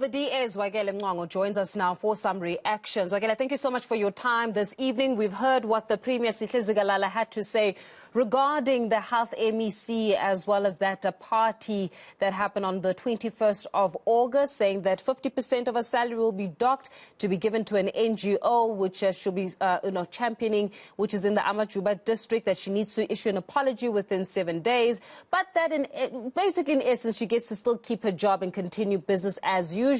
The DA, Zwakele Mncwango, joins us now for some reactions. Zwakele, thank you so much for your time this evening. We've heard what the Premier Sihle Zikalala had to say regarding the Health MEC as well as that party that happened on the 21st of August, saying that 50% of her salary will be docked to be given to an NGO, which should be championing, which is in the Amajuba district, that she needs to issue an apology within 7 days. But that basically, in essence, she gets to still keep her job and continue business as usual.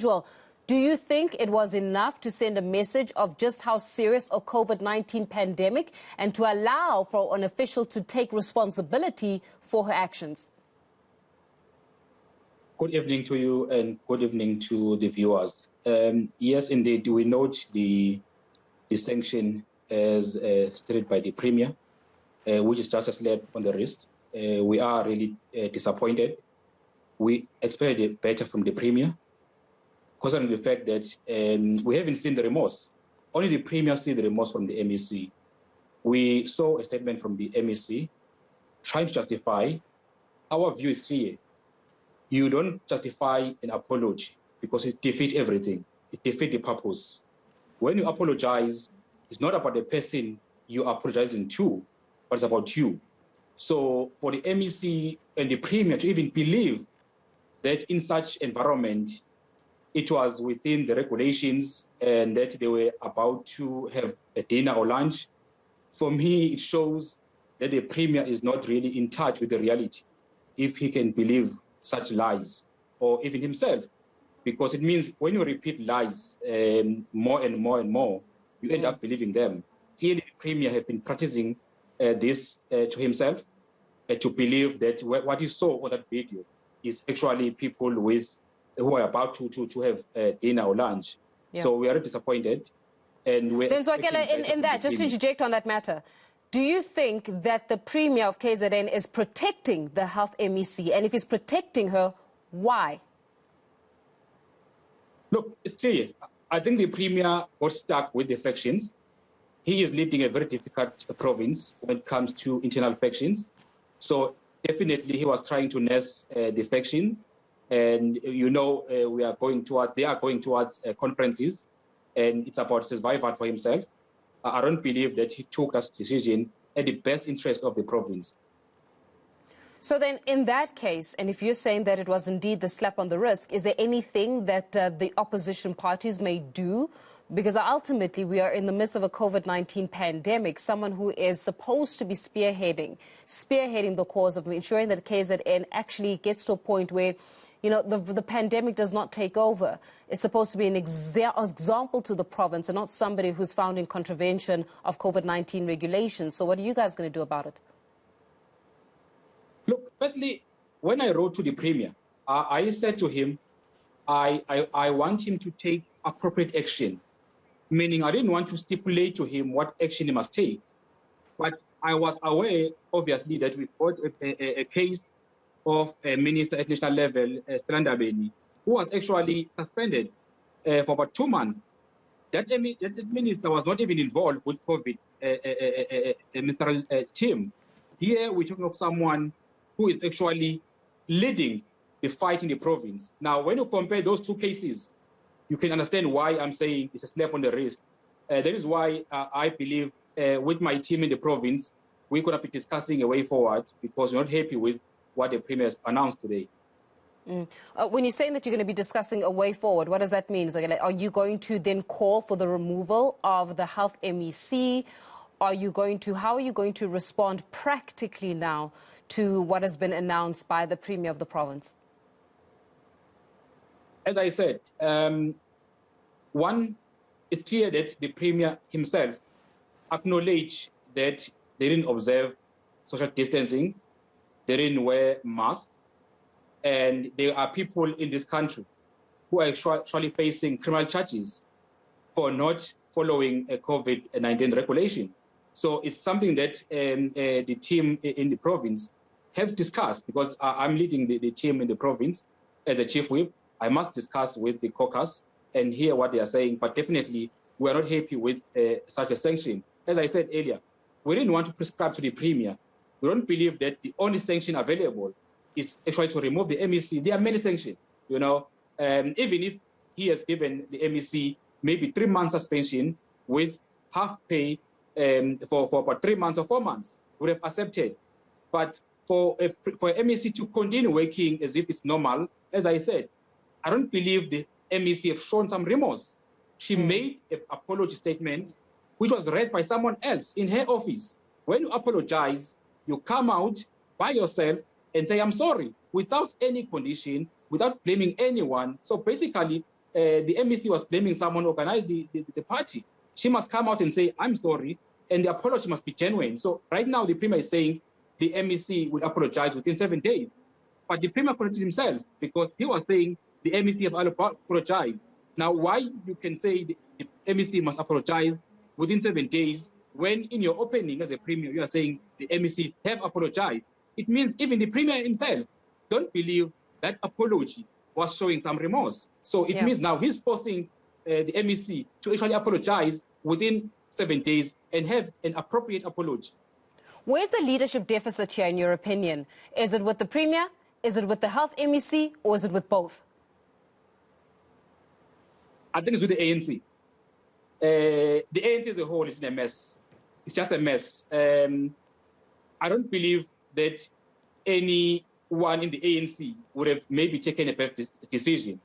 Do you think it was enough to send a message of just how serious a COVID-19 pandemic and to allow for an official to take responsibility for her actions? Good evening to you and good evening to the viewers. Yes, indeed, we note the sanction as stated by the Premier, which is just a slap on the wrist. We are really disappointed. We expected better from the Premier, concerning the fact that we haven't seen the remorse. Only the Premier sees the remorse from the MEC. We saw a statement from the MEC trying to justify. Our view is clear. You don't justify an apology because it defeats everything. It defeats the purpose. When you apologize, it's not about the person you are apologizing to, but it's about you. So for the MEC and the Premier to even believe that in such environment, it was within the regulations and that they were about to have a dinner or lunch, for me, it shows that the Premier is not really in touch with the reality, if he can believe such lies, or even himself, because it means when you repeat lies more and more and more, you end up believing them. Clearly, the Premier has been practicing this to himself, to believe that what he saw on that video is actually people who are about to have dinner or lunch. Yeah. So we are disappointed. And we're then, Zwakele, in that, just to interject on that matter, do you think that the Premier of KZN is protecting the Health MEC? And if he's protecting her, why? Look, it's clear. I think the Premier got stuck with the factions. He is leading a very difficult province when it comes to internal factions. So definitely he was trying to nurse the faction. And, you know, they are going towards conferences, and it's about survival for himself. I don't believe that he took that decision at the best interest of the province. So then, in that case, and if you're saying that it was indeed the slap on the wrist, is there anything that the opposition parties may do? Because ultimately, we are in the midst of a COVID-19 pandemic. Someone who is supposed to be spearheading the cause of ensuring that KZN actually gets to a point where, you know, the pandemic does not take over. It's supposed to be an example to the province and not somebody who's found in contravention of COVID-19 regulations. So what are you guys going to do about it? Look, firstly, when I wrote to the Premier, I said to him, I want him to take appropriate action, meaning I didn't want to stipulate to him what action he must take. But I was aware, obviously, that we got a case of a minister at national level, Simelane, who was actually suspended for about 2 months. That minister was not even involved with COVID ministerial team. Here we're talking of someone who is actually leading the fight in the province. Now, when you compare those two cases, you can understand why I'm saying it's a slap on the wrist. That is why I believe with my team in the province, we're going to be discussing a way forward because we're not happy with what the Premier has announced today. When you're saying that you're going to be discussing a way forward, what does that mean? Are you going to then call for the removal of the Health MEC? How are you going to respond practically now to what has been announced by the Premier of the province? As I said, one, it's clear that the Premier himself acknowledged that they didn't observe social distancing, they didn't wear masks, and there are people in this country who are actually facing criminal charges for not following a COVID-19 regulation. So it's something that the team in the province have discussed, because I'm leading the team in the province as a chief whip. I must discuss with the caucus and hear what they are saying, but definitely we are not happy with such a sanction. As I said earlier, we didn't want to prescribe to the Premier. We don't believe that the only sanction available is actually to remove the MEC. There are many sanctions, you know. Even if he has given the MEC maybe 3 months suspension with half pay for about 3 months or 4 months, would have accepted. But for MEC to continue working as if it's normal, as I said, I don't believe the MEC have shown some remorse. She made an apology statement, which was read by someone else in her office. When you apologize, you come out by yourself and say, I'm sorry, without any condition, without blaming anyone. So basically, the MEC was blaming someone who organized the party. She must come out and say, I'm sorry, and the apology must be genuine. So right now, the Premier is saying the MEC will apologize within 7 days. But the Premier corrected himself because he was saying the MEC have apologized. Now, why you can say the MEC must apologize within 7 days when in your opening as a Premier, you are saying the MEC have apologized? It means even the Premier himself don't believe that apology was showing some remorse. So it means now he's forcing the MEC to actually apologize within 7 days and have an appropriate apology. Where's the leadership deficit here, in your opinion? Is it with the Premier? Is it with the Health MEC? Or is it with both? I think it's with the ANC. The ANC as a whole is in a mess. It's just a mess. I don't believe that anyone in the ANC would have maybe taken a better decision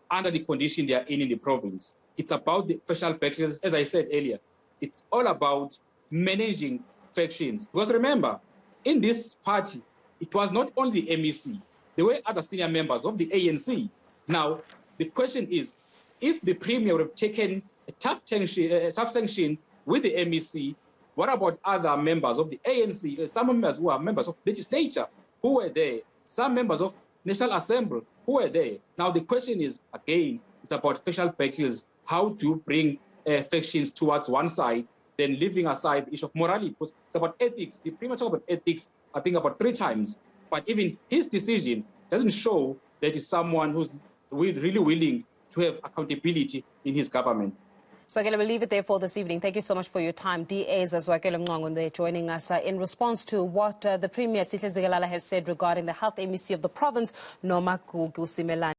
under the condition they are in the province. It's about the special factions, as I said earlier. It's all about managing factions. Because remember, in this party, it was not only the MEC. There were other senior members of the ANC. Now, the question is, if the Premier would have taken a tough sanction with the MEC, what about other members of the ANC, some members who are members of legislature who were there, some members of National Assembly who were there? Now, the question is, again, it's about special factions, how to bring factions towards one side, then leaving aside the issue of morality, because it's about ethics. The Premier talked about ethics, I think, about 3 times. But even his decision doesn't show that he's someone who's really willing to have accountability in his government. So we'll leave it there for this evening. Thank you so much for your time. DA's Zwakele Mncwango there joining us in response to what the Premier Sihle Zikalala has said regarding the Health MEC of the province, Nomagugu Simelane.